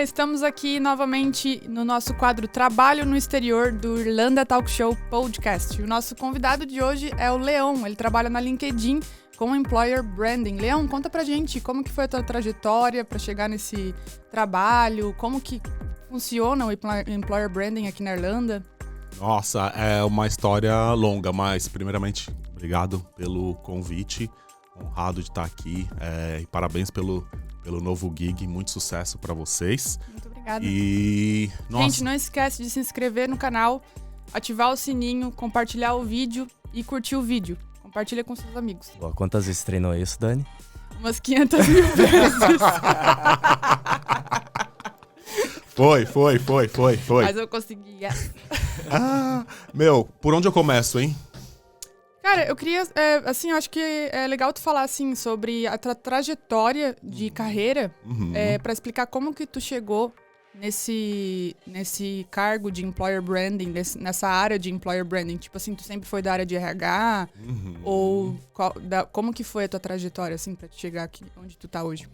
estamos aqui novamente no nosso quadro Trabalho no Exterior do Irlanda Talk Show Podcast. O nosso convidado de hoje é o Leon, ele trabalha na LinkedIn com Employer Branding. Leon, conta pra gente como que foi a tua trajetória para chegar nesse trabalho, como que funciona o Employer Branding aqui na Irlanda. Nossa, é uma história longa, mas primeiramente, obrigado pelo convite, honrado de estar aqui e parabéns pelo novo gig, muito sucesso para vocês. Muito obrigada. E, gente, não esquece de se inscrever no canal, ativar o sininho, compartilhar o vídeo e curtir o vídeo. Compartilha com seus amigos. Boa, quantas vezes treinou isso, Dani? Umas 500 mil vezes. Foi. Mas eu consegui. Por onde eu começo, hein? Cara, eu queria, eu acho que é legal tu falar, assim, sobre a trajetória de carreira, pra explicar como que tu chegou nesse cargo de Employer Branding, nessa área de Employer Branding. Tipo assim, tu sempre foi da área de RH? Ou como que foi a tua trajetória, assim, pra te chegar aqui, onde tu tá hoje?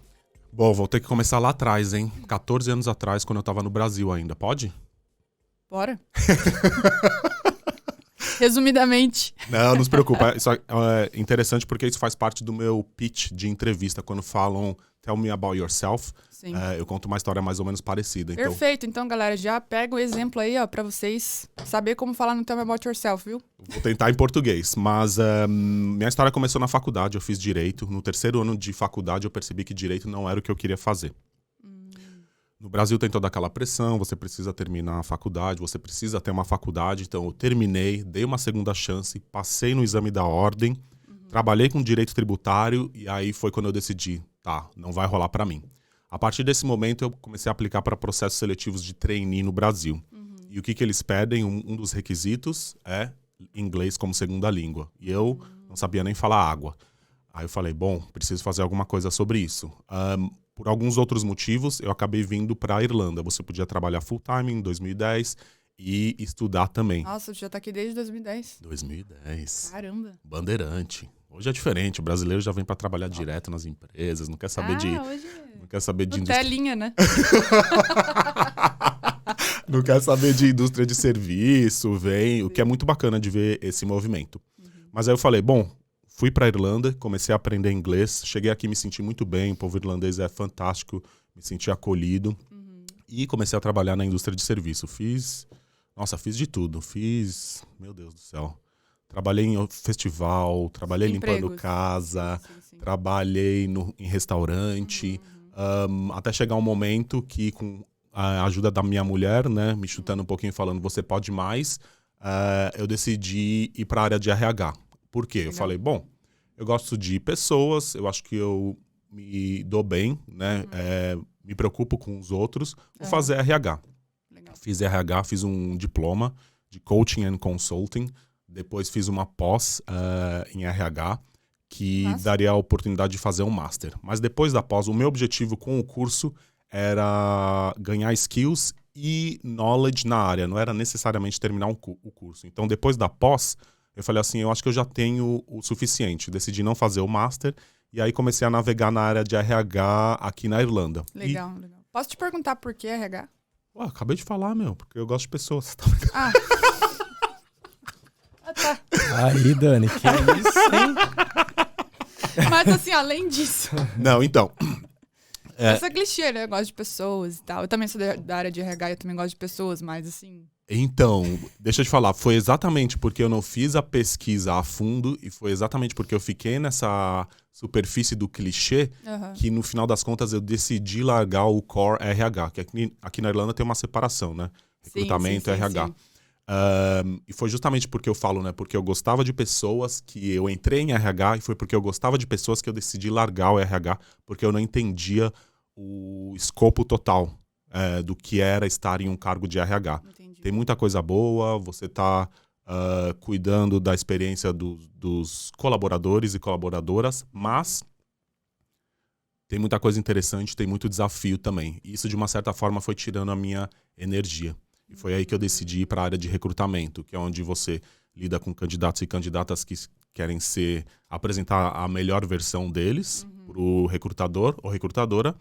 Bom, vou ter que começar lá atrás, hein? 14 anos atrás, quando eu tava no Brasil ainda. Pode? Bora. Resumidamente. Não se preocupa. Isso é interessante porque isso faz parte do meu pitch de entrevista. Quando falam Tell me about yourself, eu conto uma história mais ou menos parecida. Perfeito. Então, galera, já pega o exemplo aí, ó, pra vocês saber como falar no Tell me about yourself, viu? Vou tentar em português, mas minha história começou na faculdade. Eu fiz Direito. No terceiro ano de faculdade, eu percebi que Direito não era o que eu queria fazer. No Brasil tem toda aquela pressão, você precisa terminar a faculdade, você precisa ter uma faculdade. Então eu terminei, dei uma segunda chance, passei no exame da ordem, trabalhei com direito tributário e aí foi quando eu decidi, não vai rolar pra mim. A partir desse momento eu comecei a aplicar para processos seletivos de trainee no Brasil. E o que eles pedem, um dos requisitos é inglês como segunda língua. E eu não sabia nem falar água. Aí eu falei, bom, preciso fazer alguma coisa sobre isso. Por alguns outros motivos, eu acabei vindo para a Irlanda. Você podia trabalhar full-time em 2010 e estudar também. Nossa, tu já tá aqui desde 2010. 2010. Caramba. Bandeirante. Hoje é diferente, o brasileiro já vem para trabalhar direto nas empresas, não quer saber não quer saber de indústria. Telinha, né? Não quer saber de indústria de serviço, o que é muito bacana de ver esse movimento. Mas aí eu falei, bom, fui para a Irlanda, comecei a aprender inglês, cheguei aqui, me senti muito bem, o povo irlandês é fantástico, me senti acolhido e comecei a trabalhar na indústria de serviço. Fiz de tudo, meu Deus do céu. Trabalhei em festival, trabalhei limpando casa, trabalhei em restaurante, até chegar um momento que com a ajuda da minha mulher, né, me chutando um pouquinho falando, você pode mais, eu decidi ir para a área de RH. Por quê? Eu falei, bom, eu gosto de pessoas, eu acho que eu me dou bem, né? Me preocupo com os outros, vou fazer RH. Legal. Fiz RH, fiz um diploma de Coaching and Consulting, depois fiz uma pós em RH, que daria a oportunidade de fazer um master. Mas depois da pós, o meu objetivo com o curso era ganhar skills e knowledge na área, não era necessariamente terminar o curso. Então, depois da pós, eu falei assim, eu acho que eu já tenho o suficiente. Decidi não fazer o master e aí comecei a navegar na área de RH aqui na Irlanda. Legal. Posso te perguntar por que RH? Acabei de falar, porque eu gosto de pessoas. Tá. Aí, Dani, que isso, hein? Mas assim, além disso... Não, então... Essa clichê, né? Eu gosto de pessoas e tal. Eu também sou da área de RH, eu também gosto de pessoas, mas assim... Então, deixa eu te falar, foi exatamente porque eu não fiz a pesquisa a fundo e foi exatamente porque eu fiquei nessa superfície do clichê que no final das contas eu decidi largar o core RH, que aqui na Irlanda tem uma separação, né? Recrutamento e RH. Sim. E foi justamente porque eu falo, né? Porque eu gostava de pessoas que eu entrei em RH e foi porque eu gostava de pessoas que eu decidi largar o RH porque eu não entendia o escopo total do que era estar em um cargo de RH. Entendi. Tem muita coisa boa, você está cuidando da experiência dos colaboradores e colaboradoras, mas tem muita coisa interessante, tem muito desafio também. E isso, de uma certa forma, foi tirando a minha energia. E foi aí que eu decidi ir para a área de recrutamento, que é onde você lida com candidatos e candidatas que querem apresentar a melhor versão deles para o recrutador ou recrutadora.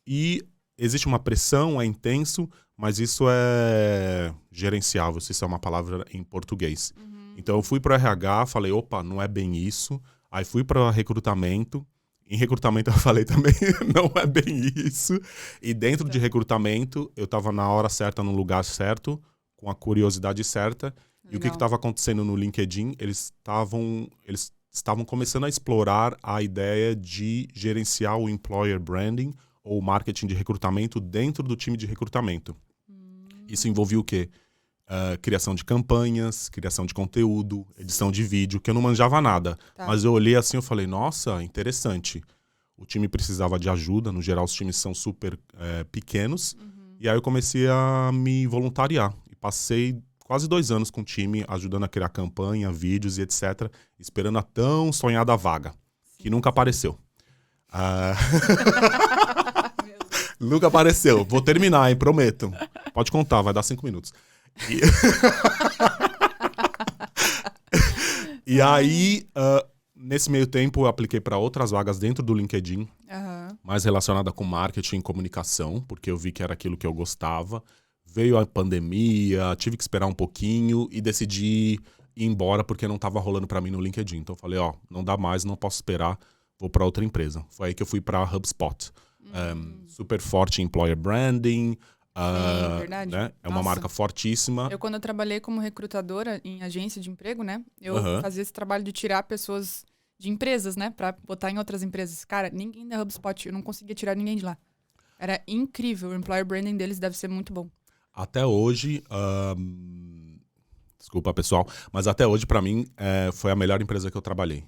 E existe uma pressão, é intenso, mas isso é gerenciável, se isso é uma palavra em português. Então eu fui para o RH, falei, opa, não é bem isso. Aí fui para recrutamento. Em recrutamento eu falei também, não é bem isso. E dentro de recrutamento, eu estava na hora certa, no lugar certo, com a curiosidade certa. E o que estava acontecendo no LinkedIn? Eles estavam começando a explorar a ideia de gerenciar o employer branding ou marketing de recrutamento dentro do time de recrutamento. Isso envolvia o quê? Criação de campanhas, criação de conteúdo, edição de vídeo, que eu não manjava nada. Tá. Mas eu olhei assim e falei, nossa, interessante. O time precisava de ajuda, no geral os times são super pequenos. E aí eu comecei a me voluntariar. E passei quase 2 anos com o time, ajudando a criar campanha, vídeos e etc. Esperando a tão sonhada vaga, que nunca apareceu. Nunca apareceu. Vou terminar, hein? Prometo. Pode contar, vai dar 5 minutos. E aí, nesse meio tempo, eu apliquei para outras vagas dentro do LinkedIn, mais relacionada com marketing e comunicação, porque eu vi que era aquilo que eu gostava. Veio a pandemia, tive que esperar um pouquinho e decidi ir embora porque não estava rolando para mim no LinkedIn. Então eu falei, não dá mais, não posso esperar, vou para outra empresa. Foi aí que eu fui para a HubSpot. Super forte em employer branding. Sim, verdade. Né? É uma marca fortíssima. Quando eu trabalhei como recrutadora em agência de emprego, né? Eu fazia esse trabalho de tirar pessoas de empresas, né? Pra botar em outras empresas. Cara, ninguém da HubSpot, eu não conseguia tirar ninguém de lá. Era incrível. O employer branding deles deve ser muito bom. Até hoje, desculpa pessoal, mas até hoje pra mim foi a melhor empresa que eu trabalhei.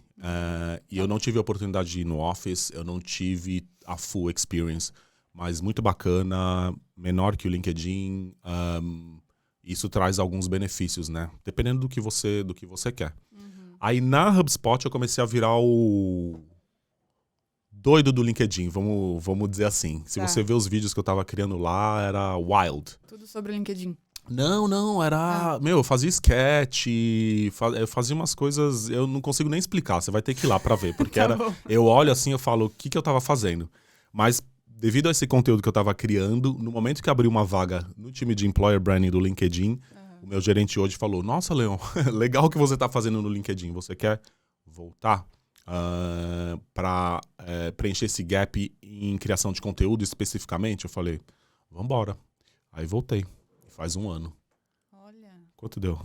E eu não tive a oportunidade de ir no office, eu não tive a full experience, mas muito bacana, menor que o LinkedIn. Isso traz alguns benefícios, né? Dependendo do que você quer. Aí na HubSpot eu comecei a virar o doido do LinkedIn, vamos dizer assim. Se você ver os vídeos que eu tava criando lá, era wild. Tudo sobre o LinkedIn. Não, era... eu fazia sketch, eu fazia umas coisas... Eu não consigo nem explicar, você vai ter que ir lá pra ver. Porque eu olho assim, eu falo, o que eu tava fazendo? Mas devido a esse conteúdo que eu tava criando, no momento que abriu uma vaga no time de Employer Branding do LinkedIn, o meu gerente hoje falou, nossa, Leon, legal o que você tá fazendo no LinkedIn, você quer voltar para preencher esse gap em criação de conteúdo especificamente? Eu falei, vambora. Aí voltei. Faz 1 ano. Olha. Quanto deu?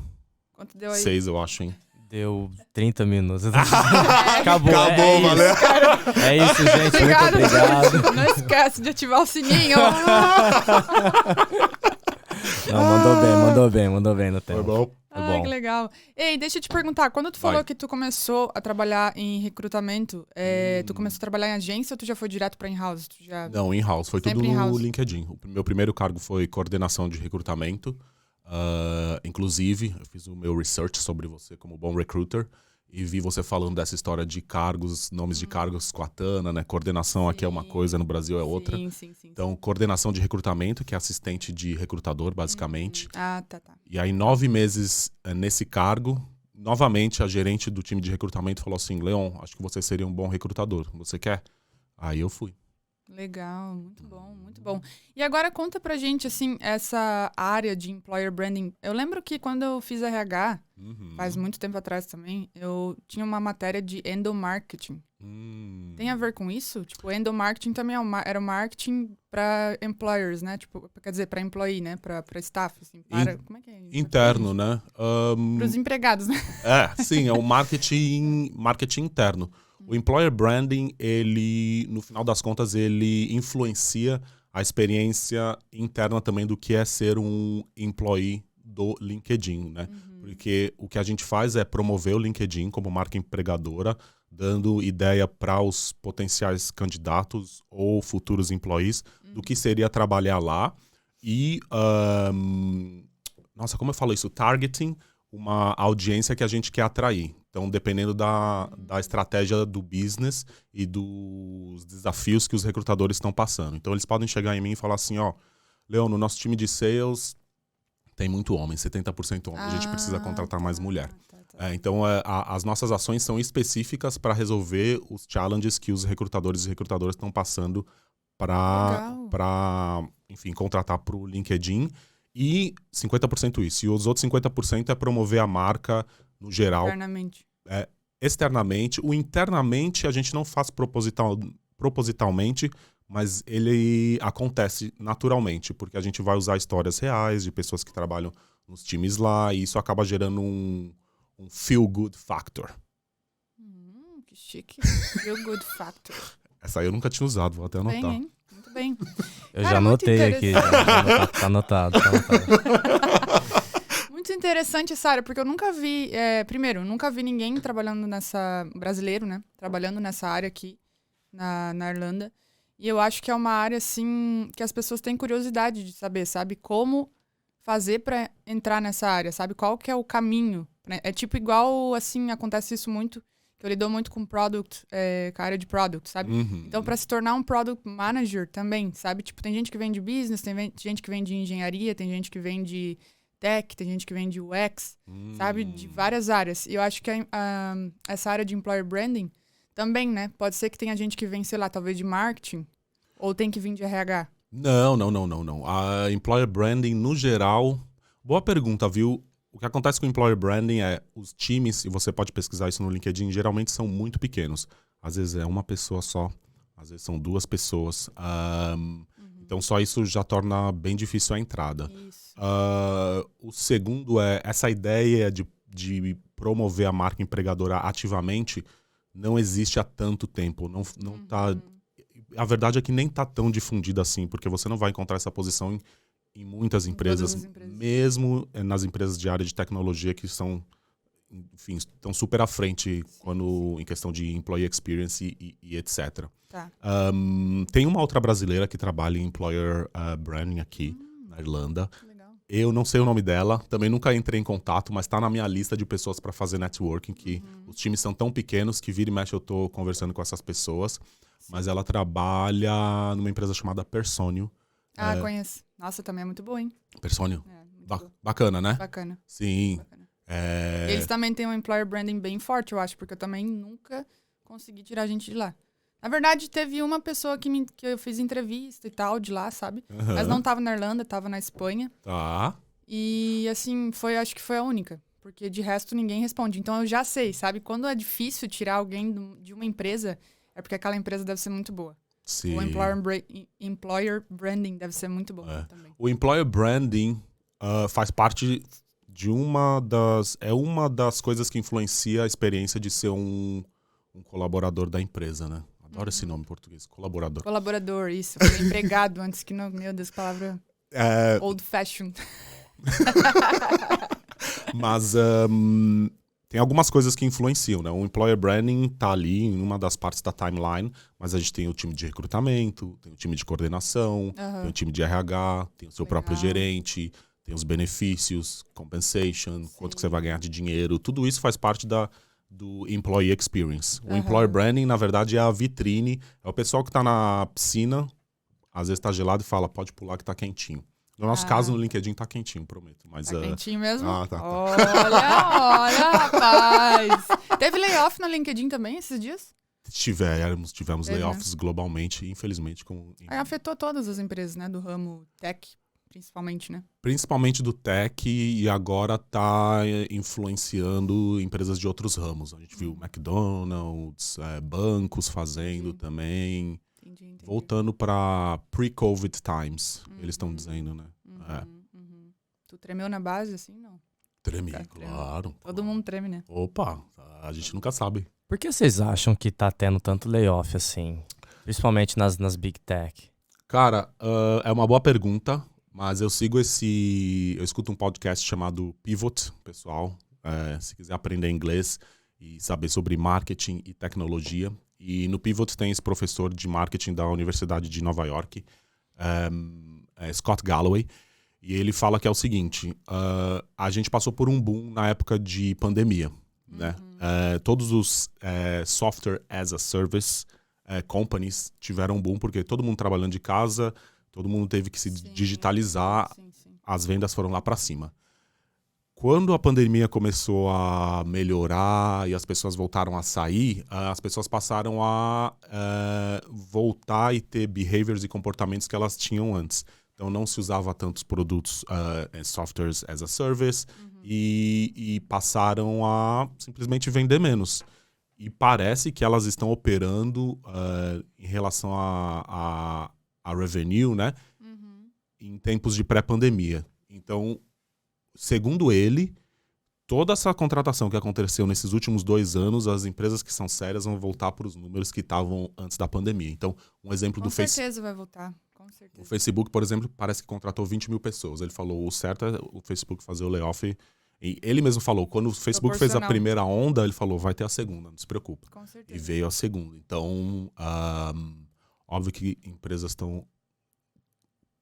Quanto deu aí? 6, eu acho, hein? Deu 30 minutos. Acabou, valeu. É isso, gente. Obrigado, muito obrigado. Gente. Não esquece de ativar o sininho. Não, mandou bem no tempo. Foi bom? Ai, que legal. Ei, deixa eu te perguntar, quando tu falou que tu começou a trabalhar em recrutamento, tu começou a trabalhar em agência ou tu já foi direto pra in-house? Não, in-house. Foi Sempre tudo no in-house. LinkedIn. O meu primeiro cargo foi coordenação de recrutamento. Inclusive, eu fiz o meu research sobre você como bom recruiter e vi você falando dessa história de cargos, nomes de cargos com a Tana, né? Coordenação aqui é uma coisa, no Brasil é outra. Sim. Então, coordenação de recrutamento, que é assistente de recrutador, basicamente. Tá. E aí, 9 meses nesse cargo, novamente a gerente do time de recrutamento falou assim, Leon, acho que você seria um bom recrutador. Você quer? Aí eu fui. Legal, muito bom, muito bom. E agora conta pra gente, assim, essa área de employer branding. Eu lembro que quando eu fiz RH, faz muito tempo atrás também, eu tinha uma matéria de endomarketing. Tem a ver com isso? Tipo, endomarketing também era o marketing para employers, né? Tipo, quer dizer, para employee, né? Para staff, assim. Como é que é? Interno, né? Para os empregados, né? Sim, é o marketing interno. O employer branding, ele, no final das contas, ele influencia a experiência interna também do que é ser um employee do LinkedIn, né? Porque o que a gente faz é promover o LinkedIn como marca empregadora, dando ideia para os potenciais candidatos ou futuros employees do que seria trabalhar lá. E, nossa, como eu falo isso? Targeting uma audiência que a gente quer atrair. Então, dependendo da estratégia do business e dos desafios que os recrutadores estão passando. Então, eles podem chegar em mim e falar assim, Leon, no nosso time de sales tem muito homem, 70% homem. A gente precisa contratar mais mulher. Então, as nossas ações são específicas para resolver os challenges que os recrutadores e recrutadoras estão passando para, enfim, contratar para o LinkedIn. E 50% isso. E os outros 50% é promover a marca no geral. Externamente. O internamente a gente não faz propositalmente, mas ele acontece naturalmente, porque a gente vai usar histórias reais de pessoas que trabalham nos times lá, e isso acaba gerando um feel-good factor. Que chique. Feel-good factor. Essa aí eu nunca tinha usado, vou até anotar. Bem, hein? Muito bem. Eu já anotei aqui. Tá anotado. Muito interessante essa área, porque eu nunca vi... primeiro, nunca vi ninguém trabalhando brasileiro, né? Trabalhando nessa área aqui, na Irlanda. E eu acho que é uma área, assim, que as pessoas têm curiosidade de saber, sabe? Como fazer pra entrar nessa área, sabe? Qual que é o caminho, né? É tipo igual, assim, acontece isso muito, que eu lido muito com product, com a área de product, sabe? Então, pra se tornar um product manager também, sabe? Tipo, tem gente que vem de business, tem gente que vem de engenharia, tem gente que vem de tech, tem gente que vem de UX, sabe? De várias áreas. E eu acho que essa área de employer branding também, né? Pode ser que tenha gente que vem, sei lá, talvez de marketing, ou tem que vir de RH. Não. A employer branding, no geral... Boa pergunta, viu? O que acontece com o employer branding é os times, e você pode pesquisar isso no LinkedIn, geralmente são muito pequenos. Às vezes é uma pessoa só, às vezes são duas pessoas. Então só isso já torna bem difícil a entrada. O segundo é essa ideia de promover a marca empregadora ativamente não existe há tanto tempo. Não tá, a verdade é que nem está tão difundida assim, porque você não vai encontrar essa posição em muitas empresas, mesmo nas empresas de área de tecnologia que são, enfim, estão super à frente em questão de employee experience e etc. Tá. Tem uma outra brasileira que trabalha em employer branding aqui na Irlanda. Legal. Eu não sei o nome dela, também nunca entrei em contato, mas está na minha lista de pessoas para fazer networking, que os times são tão pequenos que vira e mexe eu estou conversando com essas pessoas. Mas ela trabalha numa empresa chamada Personio. Conheço. Nossa, também é muito boa, hein? Personio. Muito bacana, né? Bacana. Sim. Bacana. Eles também têm um employer branding bem forte, eu acho, porque eu também nunca consegui tirar a gente de lá. Na verdade, teve uma pessoa que eu fiz entrevista e tal de lá, sabe? Mas não tava na Irlanda, tava na Espanha. Tá. E, assim, acho que foi a única. Porque de resto ninguém responde. Então eu já sei, sabe? Quando é difícil tirar alguém de uma empresa, é porque aquela empresa deve ser muito boa. Sim. O employer branding deve ser muito bom também. O employer branding faz parte de uma das coisas que influencia a experiência de ser um colaborador da empresa, né? Adoro esse nome em português, colaborador. Colaborador, isso. Foi empregado antes que não... Meu Deus, palavra old fashioned. Mas tem algumas coisas que influenciam, né? O employer branding tá ali em uma das partes da timeline, mas a gente tem o time de recrutamento, tem o time de coordenação, tem o time de RH, tem o seu próprio gerente, tem os benefícios, compensation, quanto que você vai ganhar de dinheiro. Tudo isso faz parte do employee experience. O employer branding, na verdade, é a vitrine. É o pessoal que tá na piscina, às vezes tá gelado e fala, pode pular que tá quentinho. No nosso caso, no LinkedIn tá quentinho, prometo. Mas, tá quentinho mesmo? Tá. Olha, rapaz. Teve layoff no LinkedIn também esses dias? Tivemos layoffs globalmente, infelizmente. Afetou todas as empresas, né? Do ramo tech, principalmente, né? Principalmente do tech, e agora tá influenciando empresas de outros ramos. A gente viu McDonald's, bancos fazendo também. Entendi. Voltando para pre-COVID times, eles estão dizendo, né? Tu tremeu na base, assim, não? Tremi, claro. Todo mundo treme, né? Opa, a gente nunca sabe. Por que vocês acham que tá tendo tanto layoff assim? Principalmente nas Big Tech? Cara, é uma boa pergunta, mas eu escuto um podcast chamado Pivot, pessoal. Se quiser aprender inglês e saber sobre marketing e tecnologia. E no Pivot tem esse professor de marketing da Universidade de Nova York, Scott Galloway, e ele fala que é o seguinte, a gente passou por um boom na época de pandemia, né? Todos os software as a service companies tiveram um boom, porque todo mundo trabalhando de casa, todo mundo teve que se digitalizar, as vendas foram lá para cima. Quando a pandemia começou a melhorar e as pessoas voltaram a sair, as pessoas passaram a voltar e ter behaviors e comportamentos que elas tinham antes. Então não se usava tantos produtos, softwares as a service, e passaram a simplesmente vender menos. E parece que elas estão operando em relação a revenue, né? Em tempos de pré-pandemia. Então, segundo ele, toda essa contratação que aconteceu nesses últimos 2 anos, as empresas que são sérias vão voltar para os números que estavam antes da pandemia. Então, um exemplo do Facebook. Com certeza vai voltar. Com certeza. O Facebook, por exemplo, parece que contratou 20 mil pessoas. Ele falou, o certo é o Facebook fazer o layoff. E ele mesmo falou, quando o Facebook fez a primeira onda, ele falou, vai ter a segunda, não se preocupa. Com certeza. E veio a segunda. Então, óbvio que empresas estão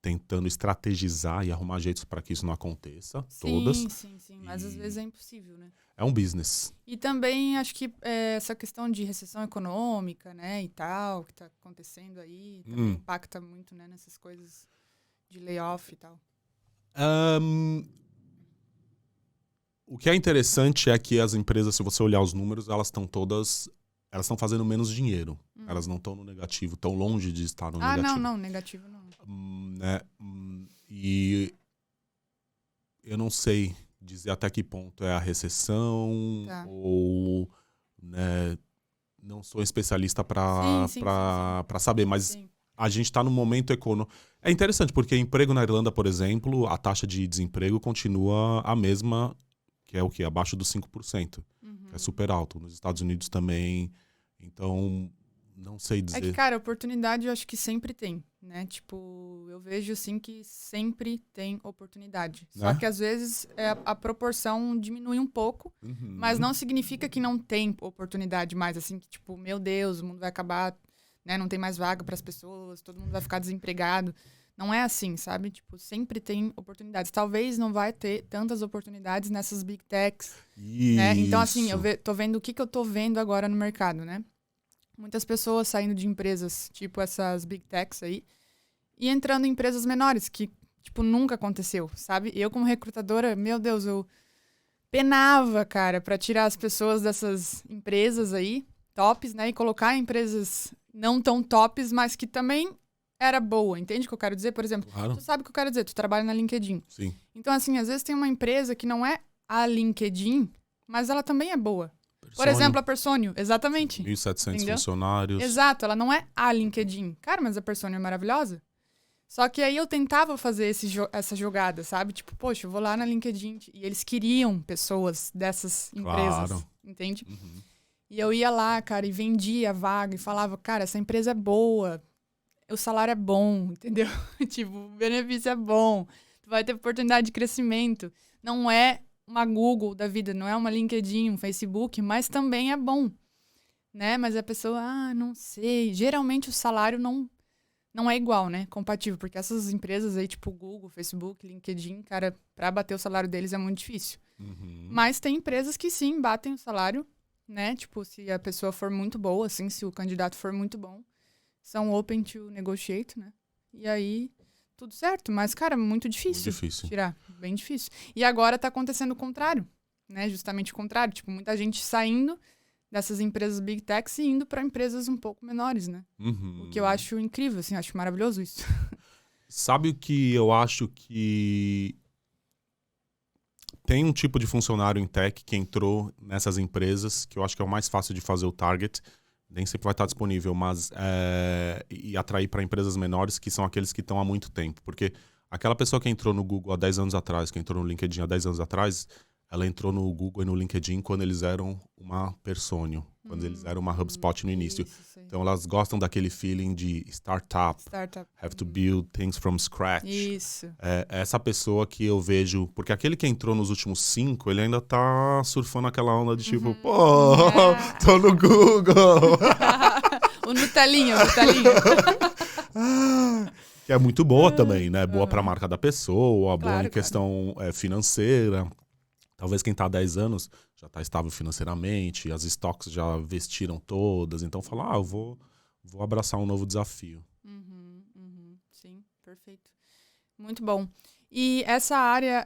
tentando estrategizar e arrumar jeitos para que isso não aconteça. Todas. Sim. Mas às vezes é impossível, né? É um business. E também acho que essa questão de recessão econômica, né, e tal, que tá acontecendo aí, também impacta muito, né, nessas coisas de layoff e tal. O que é interessante é que as empresas, se você olhar os números, elas estão fazendo menos dinheiro. Elas não estão no negativo, estão longe de estar no negativo. Não, negativo não. Né? E eu não sei dizer até que ponto é a recessão ou, né, não sou especialista para saber, mas a gente está num momento econômico. É interessante porque emprego na Irlanda, por exemplo, a taxa de desemprego continua a mesma, que é o quê? Abaixo dos 5%, que é super alto. Nos Estados Unidos também. Então, não sei dizer. É que, cara, oportunidade eu acho que sempre tem, né? Tipo, eu vejo, assim, que sempre tem oportunidade. Só que, às vezes, a proporção diminui um pouco, mas não significa que não tem oportunidade mais, assim, que, tipo, meu Deus, o mundo vai acabar, né? Não tem mais vaga para as pessoas, todo mundo vai ficar desempregado. Não é assim, sabe? Tipo, sempre tem oportunidades. Talvez não vai ter tantas oportunidades nessas big techs, né? Então, assim, tô vendo o que eu tô vendo agora no mercado, né? Muitas pessoas saindo de empresas, tipo essas big techs aí, e entrando em empresas menores, que, tipo, nunca aconteceu, sabe? Eu, como recrutadora, meu Deus, eu penava, cara, pra tirar as pessoas dessas empresas aí, tops, né? E colocar em empresas não tão tops, mas que também era boa, entende o que eu quero dizer? Por exemplo, tu sabe o que eu quero dizer, tu trabalha na LinkedIn. Sim. Então, assim, às vezes tem uma empresa que não é a LinkedIn, mas ela também é boa. Por exemplo, a Personio, exatamente. 1.700 funcionários. Exato, ela não é a LinkedIn. Cara, mas a Personio é maravilhosa. Só que aí eu tentava fazer essa jogada, sabe? Tipo, poxa, eu vou lá na LinkedIn. E eles queriam pessoas dessas empresas, claro. Entende? E eu ia lá, cara, e vendia a vaga e falava, cara, essa empresa é boa, o salário é bom, entendeu? Tipo, o benefício é bom, tu vai ter oportunidade de crescimento. Não é uma Google da vida, não é uma LinkedIn, um Facebook, mas também é bom, né? Mas a pessoa, não sei. Geralmente o salário não é igual, né? Compatível, porque essas empresas aí, tipo Google, Facebook, LinkedIn, cara, pra bater o salário deles é muito difícil. Mas tem empresas que sim, batem o salário, né? Tipo, se a pessoa for muito boa, assim, se o candidato for muito bom, são open to negotiate, né? E aí, tudo certo. Mas, cara, muito difícil tirar. Bem difícil. E agora tá acontecendo o contrário, né? Justamente o contrário. Tipo, muita gente saindo dessas empresas big techs e indo para empresas um pouco menores, né? O que eu acho incrível, assim, acho maravilhoso isso. Sabe o que eu acho que tem um tipo de funcionário em tech que entrou nessas empresas, que eu acho que é o mais fácil de fazer o target, nem sempre vai estar disponível, mas e atrair para empresas menores, que são aqueles que estão há muito tempo. Porque aquela pessoa que entrou no Google há 10 anos atrás, que entrou no LinkedIn há 10 anos atrás, ela entrou no Google e no LinkedIn quando eles eram uma Personio, quando eles eram uma HubSpot no início. Então elas gostam daquele feeling de startup. Have to build things from scratch. Isso. É essa pessoa que eu vejo, porque aquele que entrou nos últimos 5, ele ainda tá surfando aquela onda de tipo, pô, tô no Google. O Nutelinha. Que é muito boa também, né? Boa pra marca da pessoa, boa em questão financeira. Talvez quem tá há 10 anos já tá estável financeiramente, as stocks já vestiram todas, então fala, eu vou abraçar um novo desafio. Sim, perfeito. Muito bom. E essa área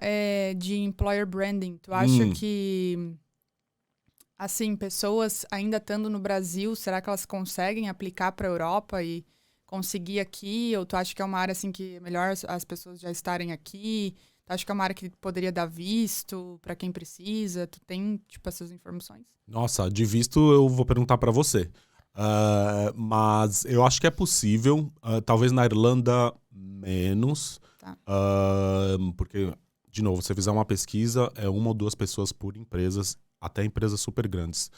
de employer branding, tu acha que, assim, pessoas ainda estando no Brasil, será que elas conseguem aplicar para a Europa e conseguir aqui? Ou tu acha que é uma área assim que é melhor as pessoas já estarem aqui? Tu acha que é uma área que poderia dar visto para quem precisa? Tu tem, tipo, essas informações? Nossa, de visto eu vou perguntar para você. Mas eu acho que é possível. Talvez na Irlanda menos. Tá. Porque, de novo, se você fizer uma pesquisa, é 1 ou 2 pessoas por empresas, até empresas super grandes.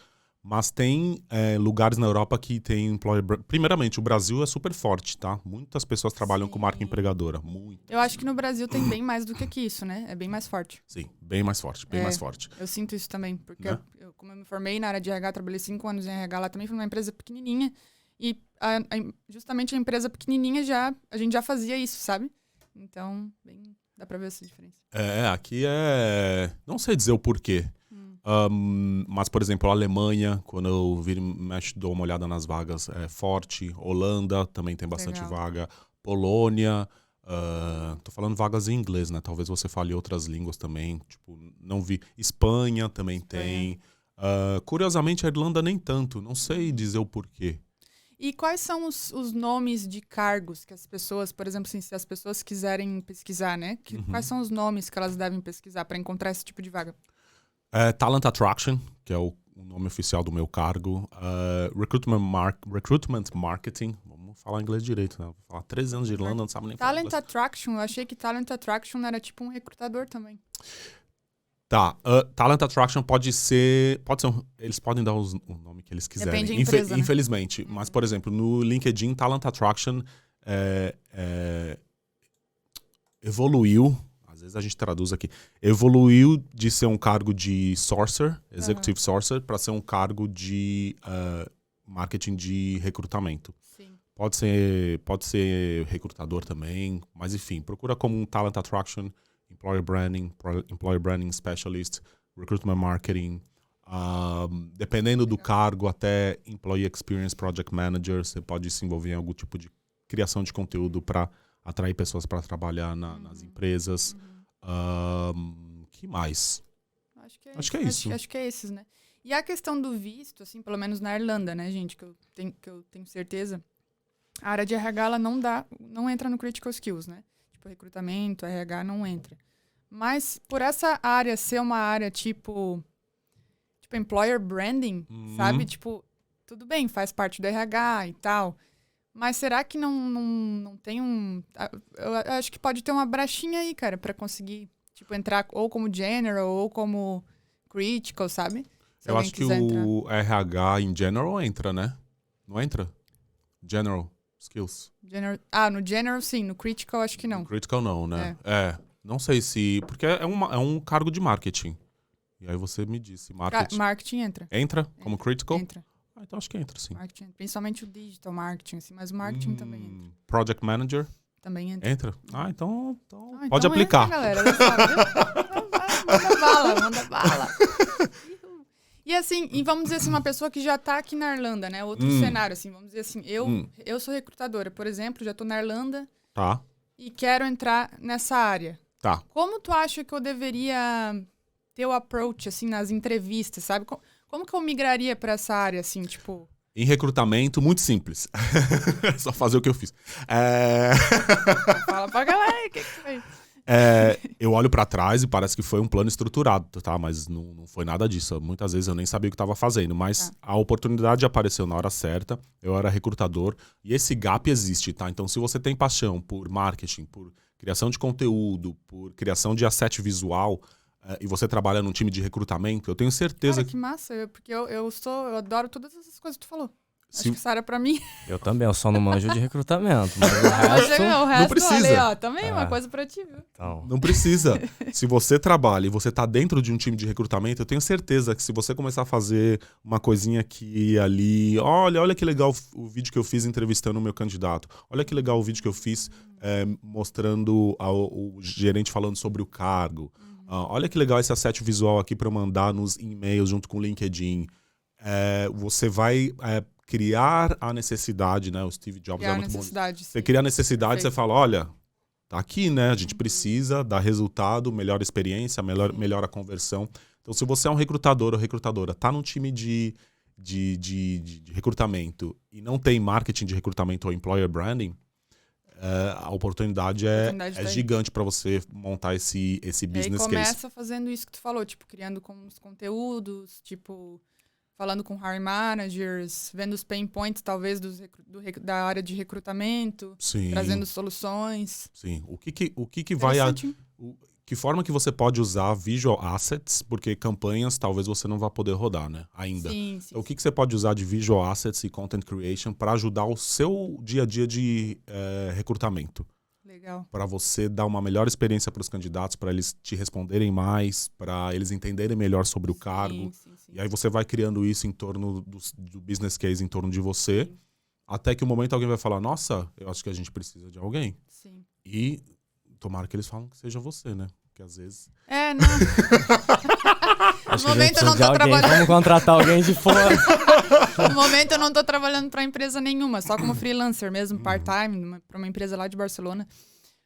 Mas tem lugares na Europa que tem employer brand. Primeiramente, o Brasil é super forte, tá? Muitas pessoas trabalham com marca empregadora. Muitas. Eu acho que no Brasil tem bem mais do que aqui isso, né? É bem mais forte. Sim, bem mais forte, bem mais forte. Eu sinto isso também, porque Né? como eu me formei na área de RH, trabalhei 5 anos em RH lá também, fui numa empresa pequenininha. E justamente a empresa pequenininha a gente já fazia isso, sabe? Então, dá pra ver essa diferença. Aqui não sei dizer o porquê. Mas, por exemplo, a Alemanha, quando eu viro e mexo, dou uma olhada nas vagas, é forte. Holanda também tem bastante Legal. vaga. Polônia. Tô falando vagas em inglês, né? Talvez você fale outras línguas também. Tipo, não vi. Espanha também tem. Curiosamente, a Irlanda nem tanto. Não sei dizer o porquê. E quais são os nomes de cargos que as pessoas, por exemplo, assim, se as pessoas quiserem pesquisar, né? Quais são os nomes que elas devem pesquisar para encontrar esse tipo de vaga? Talent Attraction, que é o nome oficial do meu cargo. Recruitment Marketing. Vamos falar inglês direito, né? Vou falar 13 anos de Irlanda, não sabe nem falar Talent inglês. Attraction, eu achei que Talent Attraction era tipo um recrutador também. Tá, Talent Attraction pode ser eles podem dar o nome que eles quiserem. Depende da empresa, né? Infelizmente. Mas, por exemplo, no LinkedIn, Talent Attraction evoluiu, às vezes a gente traduz aqui, evoluiu de ser um cargo de sourcer, executive sourcer, para ser um cargo de marketing de recrutamento. Sim. Pode ser recrutador também, mas enfim, procura como um Talent Attraction, Employer Branding Specialist, Recruitment Marketing, dependendo do cargo, até Employee Experience Project Manager, você pode se envolver em algum tipo de criação de conteúdo para atrair pessoas para trabalhar nas empresas. Que mais? Acho que é isso. Acho que é esses, né? E a questão do visto, assim, pelo menos na Irlanda, né, gente, que eu tenho certeza, a área de RH, ela não entra no Critical Skills, né? Tipo, recrutamento, RH não entra. Mas por essa área ser uma área tipo employer branding, sabe? Tipo, tudo bem, faz parte do RH e tal. Mas será que não tem eu acho que pode ter uma brechinha aí, cara, pra conseguir, tipo, entrar ou como general ou como critical, sabe? Se Eu alguém acho que quiser entrar. o RH em general entra, né? Não entra? General Skills. No general sim, no critical acho que não. No critical não, né? Não sei se... Porque é um cargo de marketing. E aí você me disse, marketing... Marketing entra. Entra como critical? Entra. Então acho que entra, sim. Marketing, principalmente o digital marketing, assim, mas o marketing também entra. Project Manager? Também entra. Entra? Então Então pode aplicar. Entra, galera. Manda bala. E assim, vamos dizer assim, uma pessoa que já tá aqui na Irlanda, né? Outro cenário, assim, vamos dizer assim, eu sou recrutadora, por exemplo, já tô na Irlanda Tá. e quero entrar nessa área. Tá. Como tu acha que eu deveria ter o approach, assim, nas entrevistas, sabe? Como que eu migraria pra essa área, assim, tipo... Em recrutamento, muito simples. Só fazer o que eu fiz. Fala pra galera, o que foi? Eu olho pra trás e parece que foi um plano estruturado, tá? Mas não foi nada disso. Muitas vezes eu nem sabia o que estava fazendo. Mas a oportunidade apareceu na hora certa. Eu era recrutador. E esse gap existe, tá? Então, se você tem paixão por marketing, por criação de conteúdo, por criação de asset visual... e você trabalha num time de recrutamento, eu tenho certeza que massa, porque eu adoro todas essas coisas que tu falou. Acho Sim. que isso era pra mim. Eu também, eu só não manjo de recrutamento. Mas o resto... não precisa. Olha, ó, também uma coisa pra ti, viu? Então, Não precisa. Se você trabalha e você tá dentro de um time de recrutamento, eu tenho certeza que se você começar a fazer uma coisinha aqui e ali, olha que legal o vídeo que eu fiz entrevistando o meu candidato. Olha que legal o vídeo que eu fiz mostrando o gerente falando sobre o cargo. Olha que legal esse asset visual aqui para eu mandar nos e-mails junto com o LinkedIn. Você vai criar a necessidade, né? O Steve Jobs é muito bom. Você cria a necessidade, você fala, olha, tá aqui, né? A gente precisa dar resultado, melhor experiência, melhor a conversão. Então, se você é um recrutador ou recrutadora, tá num time de recrutamento e não tem marketing de recrutamento ou employer branding, a oportunidade é gigante para você montar esse business case. E aí começa fazendo isso que tu falou, tipo, criando os conteúdos, tipo, falando com hiring managers, vendo os pain points, talvez, da área de recrutamento, Sim. trazendo soluções. Sim. O que vai... Que forma que você pode usar visual assets, porque campanhas talvez você não vá poder rodar, né? Ainda. Sim. Então, o que você pode usar de visual assets e content creation para ajudar o seu dia a dia de recrutamento? Legal. Para você dar uma melhor experiência para os candidatos, para eles te responderem mais, para eles entenderem melhor sobre o cargo. Sim. E aí você vai criando isso em torno do business case, em torno de você, até que o momento alguém vai falar, nossa, eu acho que a gente precisa de alguém. Sim. E tomara que eles falam que seja você, né? Porque às vezes... Não. Acho No momento eu não tô trabalhando. Vamos contratar alguém de fora. No momento eu não tô trabalhando para empresa nenhuma, só como freelancer mesmo, part-time, para uma empresa lá de Barcelona.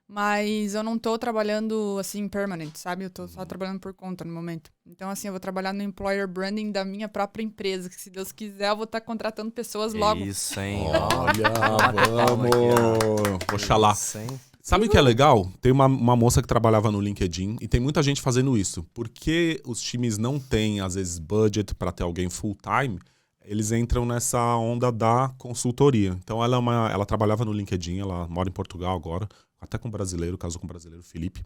Mas eu não tô trabalhando, assim, permanent, sabe? Eu tô só trabalhando por conta no momento. Então, assim, eu vou trabalhar no employer branding da minha própria empresa, que se Deus quiser eu vou estar contratando pessoas logo. Isso, hein? Olha, vamos! Oxalá. Isso, hein? Sabe o que é legal? Tem uma moça que trabalhava no LinkedIn e tem muita gente fazendo isso. Porque os times não têm, às vezes, budget para ter alguém full-time, eles entram nessa onda da consultoria. Então, ela trabalhava no LinkedIn, ela mora em Portugal agora, até com um brasileiro, casou com um brasileiro, Felipe.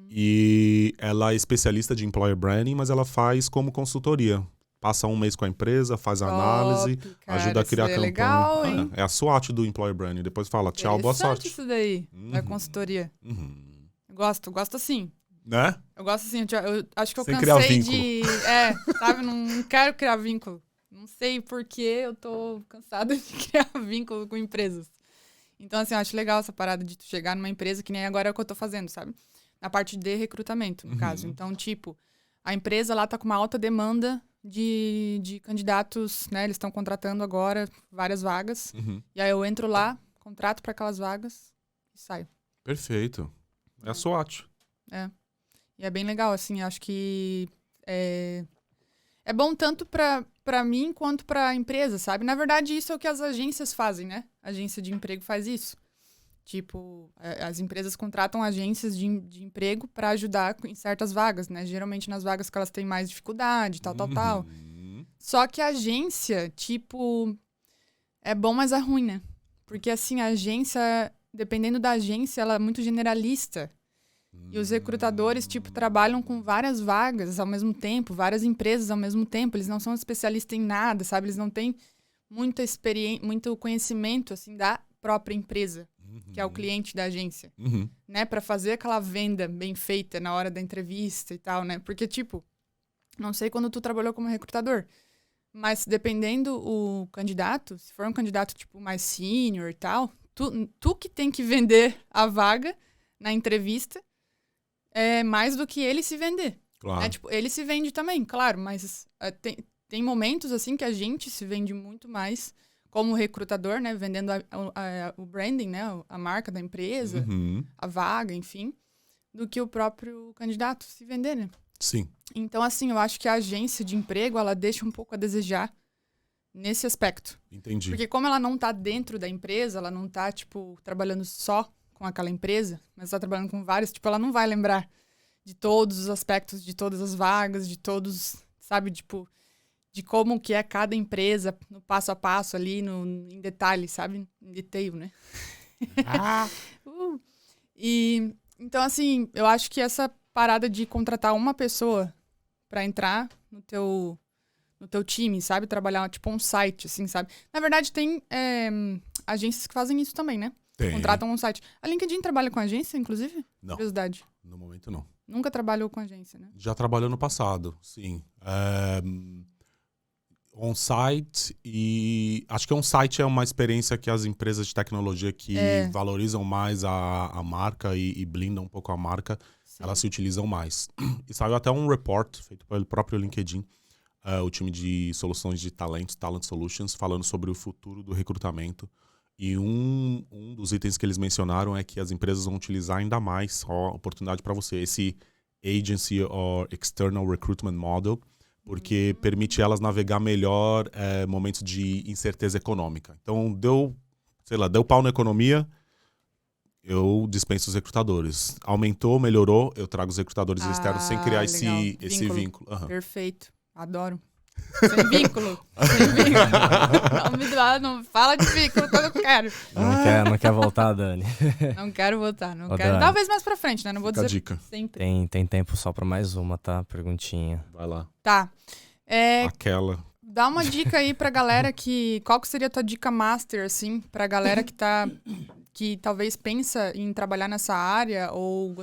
E ela é especialista de employer branding, mas ela faz como consultoria. Passa um mês com a empresa, faz a análise, ajuda a criar campanha. Legal, hein? É a SWOT do employer branding. Depois fala, tchau, boa sorte. Isso daí, da consultoria. Eu gosto assim. Né? Eu gosto assim, eu acho que eu Sem criar cansei vínculo. sabe, não quero criar vínculo. Não sei por que eu tô cansada de criar vínculo com empresas. Então, assim, eu acho legal essa parada de tu chegar numa empresa, que nem agora é o que eu tô fazendo, sabe? Na parte de recrutamento, no caso. Então, tipo, a empresa lá tá com uma alta demanda de candidatos, né? Eles estão contratando agora várias vagas. E aí eu entro lá, contrato para aquelas vagas e saio. Perfeito. É a SWOT. E é bem legal, assim, acho que é bom tanto para mim quanto para a empresa, sabe? Na verdade, isso é o que as agências fazem, né? A agência de emprego faz isso. Tipo, as empresas contratam agências de emprego para ajudar em certas vagas, né? Geralmente nas vagas que elas têm mais dificuldade, tal. Só que a agência, tipo, é bom, mas é ruim, né? Porque, assim, a agência, dependendo da agência, ela é muito generalista. E os recrutadores, tipo, trabalham com várias vagas ao mesmo tempo, várias empresas ao mesmo tempo. Eles não são especialistas em nada, sabe? Eles não têm muita experiência, muito conhecimento, assim, da própria empresa, que é o cliente da agência, né? Pra fazer aquela venda bem feita na hora da entrevista e tal, né? Porque, tipo, não sei quando tu trabalhou como recrutador, mas dependendo o candidato, se for um candidato, tipo, mais senior e tal, tu que tem que vender a vaga na entrevista, é mais do que ele se vender. Claro. Né? Tipo, ele se vende também, claro, mas tem momentos assim que a gente se vende muito mais como recrutador, né? Vendendo o branding, né? A marca da empresa, a vaga, enfim, do que o próprio candidato se vender, né? Sim. Então, assim, eu acho que a agência de emprego, ela deixa um pouco a desejar nesse aspecto. Entendi. Porque como ela não tá dentro da empresa, ela não tá, tipo, trabalhando só com aquela empresa, mas tá trabalhando com várias, tipo, ela não vai lembrar de todos os aspectos, de todas as vagas, de todos, sabe, tipo, de como que é cada empresa no passo a passo ali, em detalhe, sabe? Em detail, né? E, então, assim, eu acho que essa parada de contratar uma pessoa pra entrar no teu time, sabe? Trabalhar, tipo, um site, assim, sabe? Na verdade, tem agências que fazem isso também, né? Tem. Contratam um site. A LinkedIn trabalha com agência, inclusive? Não. Curiosidade. No momento, não. Nunca trabalhou com agência, né? Já trabalhou no passado, sim. On-site e... Acho que on-site é uma experiência que as empresas de tecnologia que valorizam mais a marca e blindam um pouco a marca, Sim. elas se utilizam mais. E saiu até um report feito pelo próprio LinkedIn, o time de soluções de talentos, Talent Solutions, falando sobre o futuro do recrutamento E um dos itens que eles mencionaram é que as empresas vão utilizar ainda mais a oportunidade para você, esse Agency or External Recruitment Model, porque permite elas navegar melhor momentos de incerteza econômica. Então, deu pau na economia, eu dispenso os recrutadores. Aumentou, melhorou, eu trago os recrutadores externos sem criar esse vínculo. Uhum. Perfeito. Adoro. Sem vínculo. Sem vínculo. Não fala de vínculo quando eu quero. Não quer voltar, Dani? Não quero voltar, não Ô, quero. Dani, Talvez mais pra frente, né? Não vou Fica a dizer dica. sempre. Tem tempo só pra mais uma, tá? Perguntinha. Vai lá. Tá. Aquela. Dá uma dica aí pra galera qual que seria a tua dica master, assim, pra galera que talvez pensa em trabalhar nessa área, ou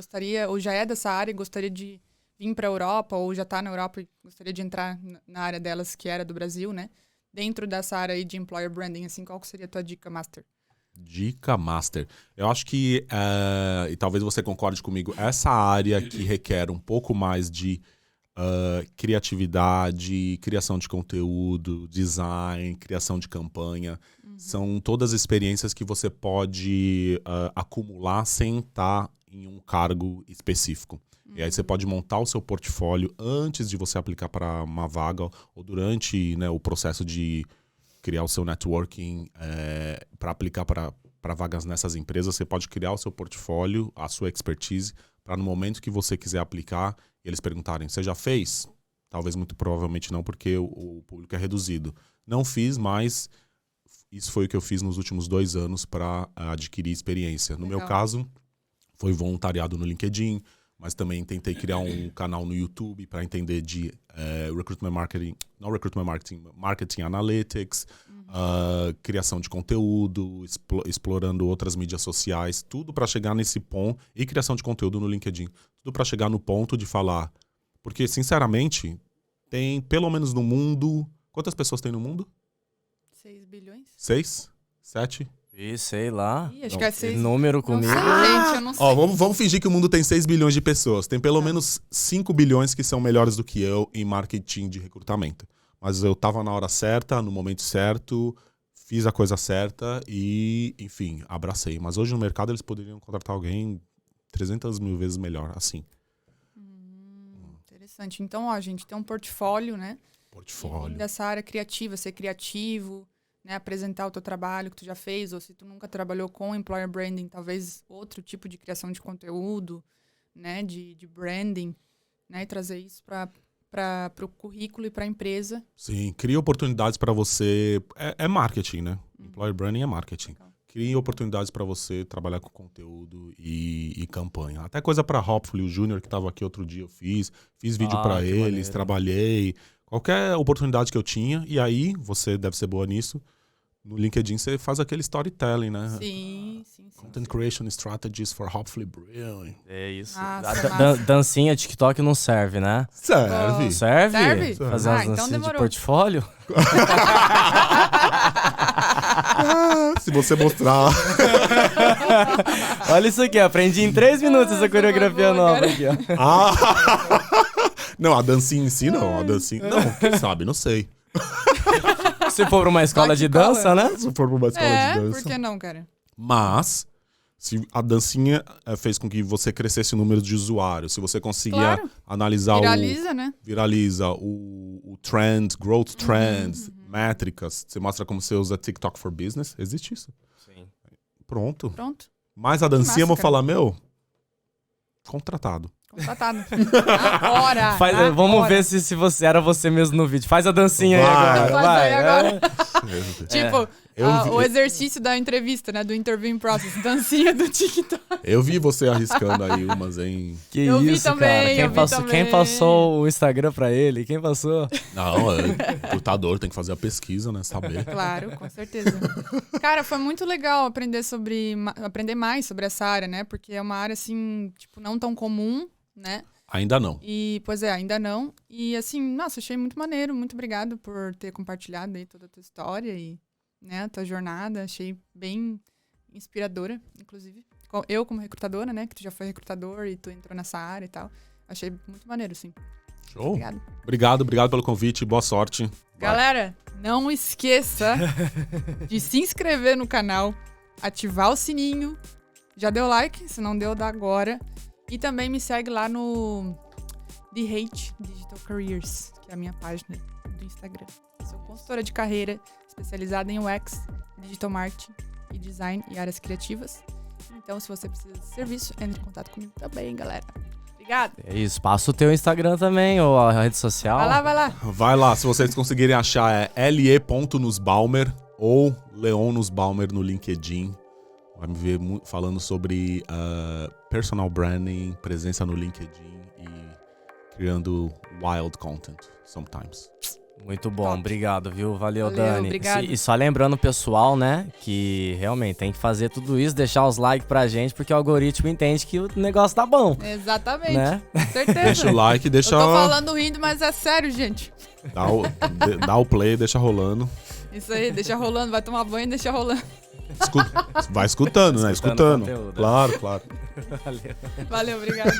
já é dessa área e gostaria de vir pra Europa, ou já tá na Europa e gostaria de entrar na área delas, que era do Brasil, né? Dentro dessa área aí de employer branding, assim, qual que seria a tua dica master? Dica master. Eu acho que, e talvez você concorde comigo, essa área que requer um pouco mais de criatividade, criação de conteúdo, design, criação de campanha, são todas experiências que você pode acumular sem estar em um cargo específico. E aí você pode montar o seu portfólio antes de você aplicar para uma vaga ou durante, né, o processo de criar o seu networking para aplicar para vagas nessas empresas. Você pode criar o seu portfólio, a sua expertise, para no momento que você quiser aplicar, eles perguntarem, você já fez? Talvez muito provavelmente não, porque o público é reduzido. Não fiz, mas isso foi o que eu fiz nos últimos 2 anos para adquirir experiência. No meu caso, foi voluntariado no LinkedIn, mas também tentei criar um canal no YouTube para entender de recruitment marketing, não recruitment marketing, marketing analytics, criação de conteúdo, explorando outras mídias sociais, tudo para chegar nesse ponto, e criação de conteúdo no LinkedIn, tudo para chegar no ponto de falar, porque sinceramente, tem pelo menos no mundo, quantas pessoas tem no mundo? 6 bilhões? 6? 7? Sei lá. Acho que é 6. Número comigo. Gente, eu não sei. Vamos fingir que o mundo tem 6 bilhões de pessoas. Tem pelo menos 5 bilhões que são melhores do que eu em marketing de recrutamento. Mas eu tava na hora certa, no momento certo, fiz a coisa certa e, enfim, abracei. Mas hoje no mercado eles poderiam contratar alguém 300 mil vezes melhor, assim. Interessante. Então, ó, a gente tem um portfólio, né? Portfólio. Dessa área criativa, ser criativo, né, apresentar o teu trabalho que tu já fez, ou se tu nunca trabalhou com employer branding, talvez outro tipo de criação de conteúdo, né, de branding, né, e trazer isso para o currículo e para a empresa. Sim, cria oportunidades para você. É marketing, né? Employer branding é marketing. Legal. Cria oportunidades para você trabalhar com conteúdo e campanha. Até coisa para Hopefully, o Júnior que estava aqui outro dia eu fiz vídeo para eles, maneiro. Trabalhei. Qualquer oportunidade que eu tinha, e aí, você deve ser boa nisso, no LinkedIn você faz aquele storytelling, né? Sim. Content creation strategies for Hopefully Brilliant. É isso. Massa. Dancinha TikTok não serve, né? Serve. Serve? Serve? Fazer umas Então dancinhas de demorou. portfólio? Se você mostrar. Olha isso aqui, aprendi em 3 minutos essa coreografia nova aqui, ó. Não, a dancinha em si não. A dancinha. Não, quem sabe, não sei. Se for pra uma escola de dança, né? Se for pra uma escola de dança. Por que não, cara? Mas, se a dancinha fez com que você crescesse o número de usuários, se você conseguia analisar Viraliza, né? Viraliza o trend, growth trends, métricas, você mostra como você usa TikTok for Business, existe isso. Sim. Pronto. Mas a dancinha, eu vou cara. falar, Contratado. contratado. Agora. Vamos ver se você era você mesmo no vídeo. Faz a dancinha Vai. aí agora. Faz aí agora. É. Tipo, Eu vi- o exercício da entrevista, né? Do interviewing process. Dancinha do TikTok. Eu vi você arriscando aí umas, hein? Que Eu vi isso, também, cara. eu vi também. Quem passou o Instagram pra ele? Quem passou? Não, recrutador tem que fazer a pesquisa, né? Saber. Claro, com certeza. Cara, foi muito legal aprender mais sobre essa área, né? Porque é uma área, assim, tipo, não tão comum, né? Ainda não. E, pois é, ainda não. E, assim, nossa, achei muito maneiro. Muito obrigado por ter compartilhado aí toda a tua história e, né, a tua jornada. Achei bem inspiradora, inclusive. Eu como recrutadora, né? Que tu já foi recrutador e tu entrou nessa área e tal. Achei muito maneiro, sim. Show. Obrigado. Obrigado pelo convite. Boa sorte. Vai. Galera, não esqueça de se inscrever no canal, ativar o sininho. Já deu like? Se não deu, dá agora. E também me segue lá no The Hate Digital Careers, que é a minha página do Instagram. Eu sou consultora de carreira, especializada em UX, digital marketing e design e áreas criativas. Então, se você precisa de serviço, entre em contato comigo também, galera. Obrigada. É isso, passa o teu Instagram também, ou a rede social. Vai lá. Vai lá, se vocês conseguirem achar, é le.nussbaumer ou Leon Nussbaumer no LinkedIn. Vai me ver falando sobre personal branding, presença no LinkedIn e criando wild content, sometimes. Muito bom, Top. Obrigado, viu? Valeu, Valeu, Dani. obrigado. E só lembrando o pessoal, né, que realmente tem que fazer tudo isso, deixar os likes pra gente, porque o algoritmo entende que o negócio tá bom, Exatamente. né? Com certeza. Deixa o like, deixa... Eu tô falando rindo, mas é sério, gente. Dá o play, deixa rolando. Isso aí, deixa rolando. Vai tomar banho e deixa rolando. Vai escutando, né? Escutando Escutando. conteúdo. Claro. Valeu. Valeu, obrigado.